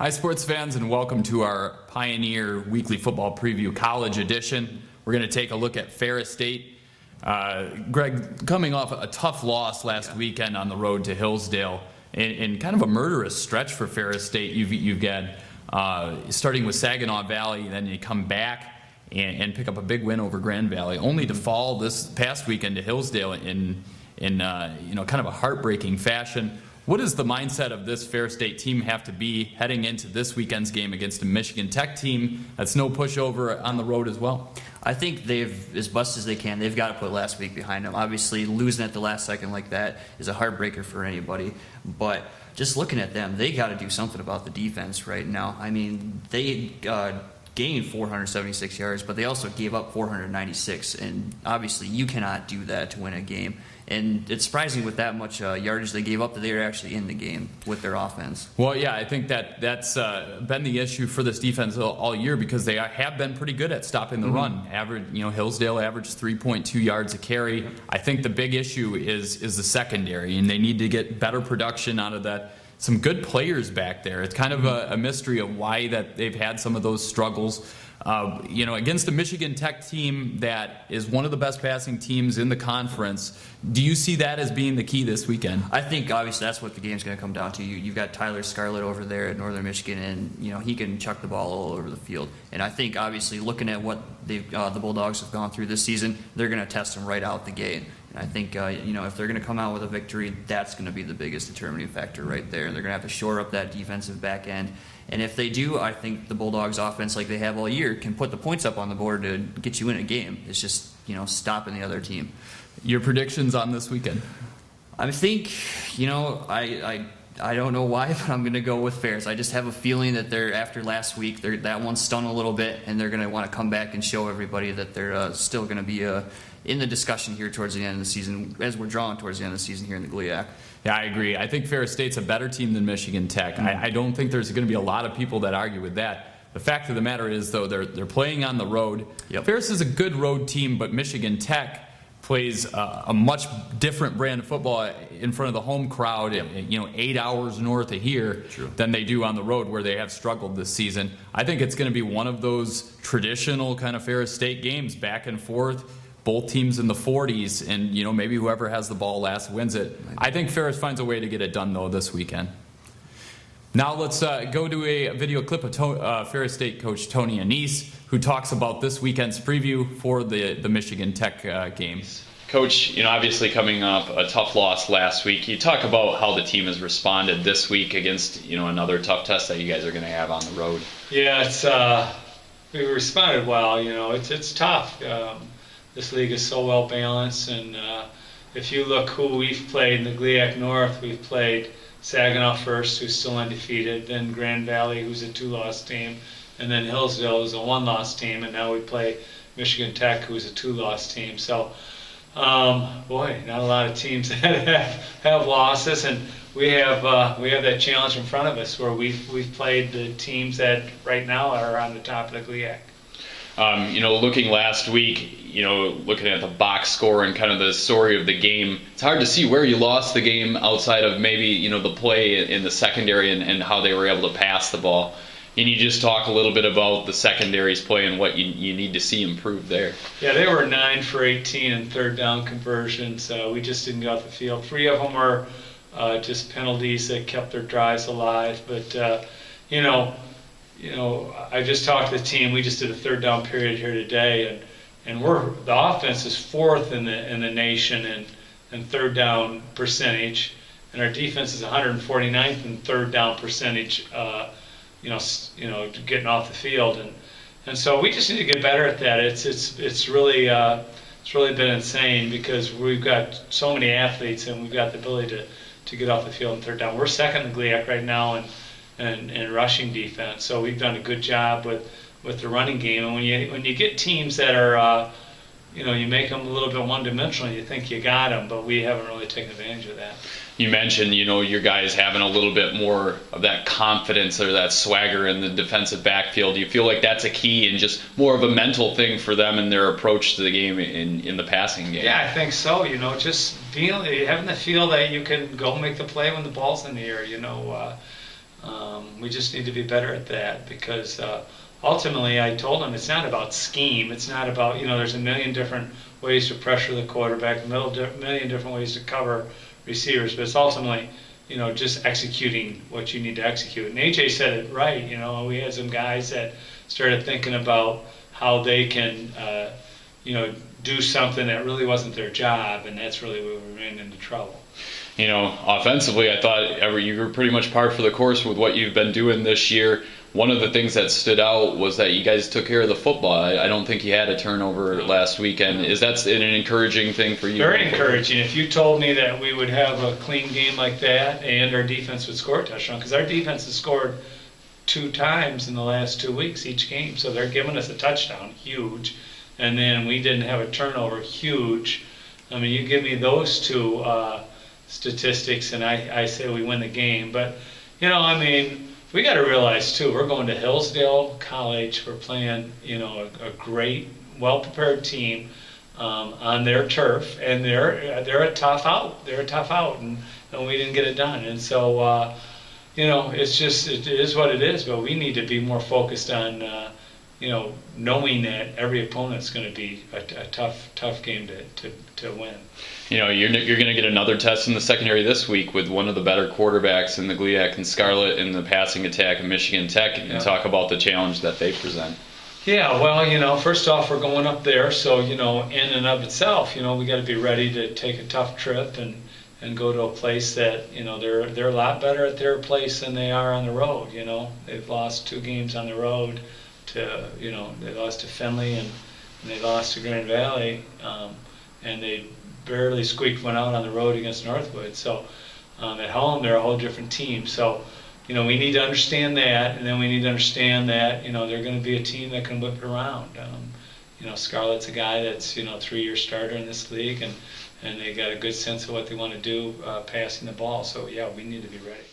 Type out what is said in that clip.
Hi, sports fans, and welcome to our Pioneer Weekly Football Preview College Edition. We're going to take a look at Ferris State. Greg, coming off a tough loss last weekend on the road to Hillsdale, in kind of a murderous stretch for Ferris State. You've got starting with Saginaw Valley, then you come back and pick up a big win over Grand Valley, only to fall this past weekend to Hillsdale in kind of a heartbreaking fashion. What does the mindset of this Ferris State team have to be heading into this weekend's game against a Michigan Tech team that's no pushover on the road as well? I think they've, as best as they can, they've got to put last week behind them. Obviously, losing at the last second like that is a heartbreaker for anybody. But just looking at them, they got to do something about the defense right now. I mean, they gained 476 yards, but they also gave up 496. And obviously, you cannot do that to win a game. And it's surprising with that much yardage they gave up that they were actually in the game with their offense. Well, yeah, I think that's been the issue for this defense all year because they have been pretty good at stopping the run. Hillsdale averaged 3.2 yards a carry. I think the big issue is the secondary, and they need to get better production out of that. Some good players back there. It's kind of a mystery of why that they've had some of those struggles. Against a Michigan Tech team that is one of the best passing teams in the conference, do you see that as being the key this weekend? I think obviously that's what the game's going to come down to. You've got Tyler Scarlett over there at Northern Michigan, and he can chuck the ball all over the field. And I think obviously looking at what the Bulldogs have gone through this season, they're going to test them right out the gate. And I think if they're going to come out with a victory, that's going to be the biggest determining factor right there. And they're going to have to shore up that defensive back end. And if they do, I think the Bulldogs offense, like they have all year, can put the points up on the board to get you in a game. It's just, stopping the other team. Your predictions on this weekend? I think, I don't know why, but I'm going to go with Ferris. I just have a feeling that after last week, that one stung a little bit, and they're going to want to come back and show everybody that they're still going to be in the discussion here towards the end of the season, as we're drawing towards the end of the season here in the GLIAC. Yeah, I agree. I think Ferris State's a better team than Michigan Tech. I don't think there's going to be a lot of people that argue with that. The fact of the matter is, though, they're playing on the road. Yep. Ferris is a good road team, but Michigan Tech plays a much different brand of football in front of the home crowd, 8 hours north of here, than they do on the road where they have struggled this season. I think it's going to be one of those traditional kind of Ferris State games, back and forth, both teams in the 40s, and maybe whoever has the ball last wins it. I think Ferris finds a way to get it done, though, this weekend. Now let's go to a video clip of Ferris State coach Tony Annese, who talks about this weekend's preview for the Michigan Tech game. Coach, obviously coming off a tough loss last week, you talk about how the team has responded this week against another tough test that you guys are going to have on the road. Yeah, we responded well. It's tough. This league is so well balanced, and if you look who we've played in the GLIAC North, we've played Saginaw first, who's still undefeated, then Grand Valley, who's a 2-loss team, and then Hillsdale, who's a 1-loss team, and now we play Michigan Tech, who's a 2-loss team. So, not a lot of teams that have losses, and we have that challenge in front of us where we've played the teams that right now are on the top of the GLIAC. Looking last week, looking at the box score and kind of the story of the game, it's hard to see where you lost the game outside of maybe, the play in the secondary and how they were able to pass the ball. Can you just talk a little bit about the secondary's play and what you need to see improve there? Yeah, they were 9 for 18 in third down conversions. We just didn't get off the field. 3 of them were just penalties that kept their drives alive. But, I just talked to the team. We just did a third down period here today, and the offense is 4th in the nation in third down percentage, and our defense is 149th in third down percentage. Getting off the field, and so we just need to get better at that. It's really been insane because we've got so many athletes and we've got the ability to get off the field in third down. We're second in the GLIAC right now in rushing defense, so we've done a good job with the running game. And when you get teams that are you make them a little bit one-dimensional, you think you got them, but we haven't really taken advantage of that. You mentioned, your guys having a little bit more of that confidence or that swagger in the defensive backfield. Do you feel like that's a key and just more of a mental thing for them in their approach to the game in the passing game? Yeah, I think so. Just having the feel that you can go make the play when the ball's in the air. We just need to be better at that because ultimately I told them it's not about scheme. It's not about, there's a million different ways to pressure the quarterback, a million different ways to cover receivers, but it's ultimately, just executing what you need to execute. And AJ said it right. We had some guys that started thinking about how they can, do something that really wasn't their job, and that's really where we ran into trouble. Offensively, I thought you were pretty much par for the course with what you've been doing this year. One of the things that stood out was that you guys took care of the football. I don't think you had a turnover last weekend. Is that an encouraging thing for you? Very encouraging. If you told me that we would have a clean game like that and our defense would score a touchdown, because our defense has scored 2 times in the last 2 weeks each game, so they're giving us a touchdown, huge. And then we didn't have a turnover, huge. I mean, you give me those 2 statistics and I say we win the game. But, we got to realize, too, we're going to Hillsdale College. We're playing, a great, well-prepared team on their turf, and they're a tough out. They're a tough out, and we didn't get it done. And so, it's just, it is what it is, but we need to be more focused on, knowing that every opponent's going to be a tough game to win. You're going to get another test in the secondary this week with one of the better quarterbacks in the GLIAC and Scarlet in the passing attack of Michigan Tech, and talk about the challenge that they present. Yeah, well, first off, we're going up there, so, in and of itself, we got to be ready to take a tough trip and go to a place that, they're a lot better at their place than they are on the road. They've lost 2 games on the road to, they lost to Findlay and they lost to Grand Valley, and they barely squeaked one out on the road against Northwood. So at home, they're a whole different team. So, we need to understand that, and then we need to understand that, they're going to be a team that can whip it around. Scarlett's a guy that's, 3-year starter in this league, and they got a good sense of what they want to do passing the ball. So, yeah, we need to be ready.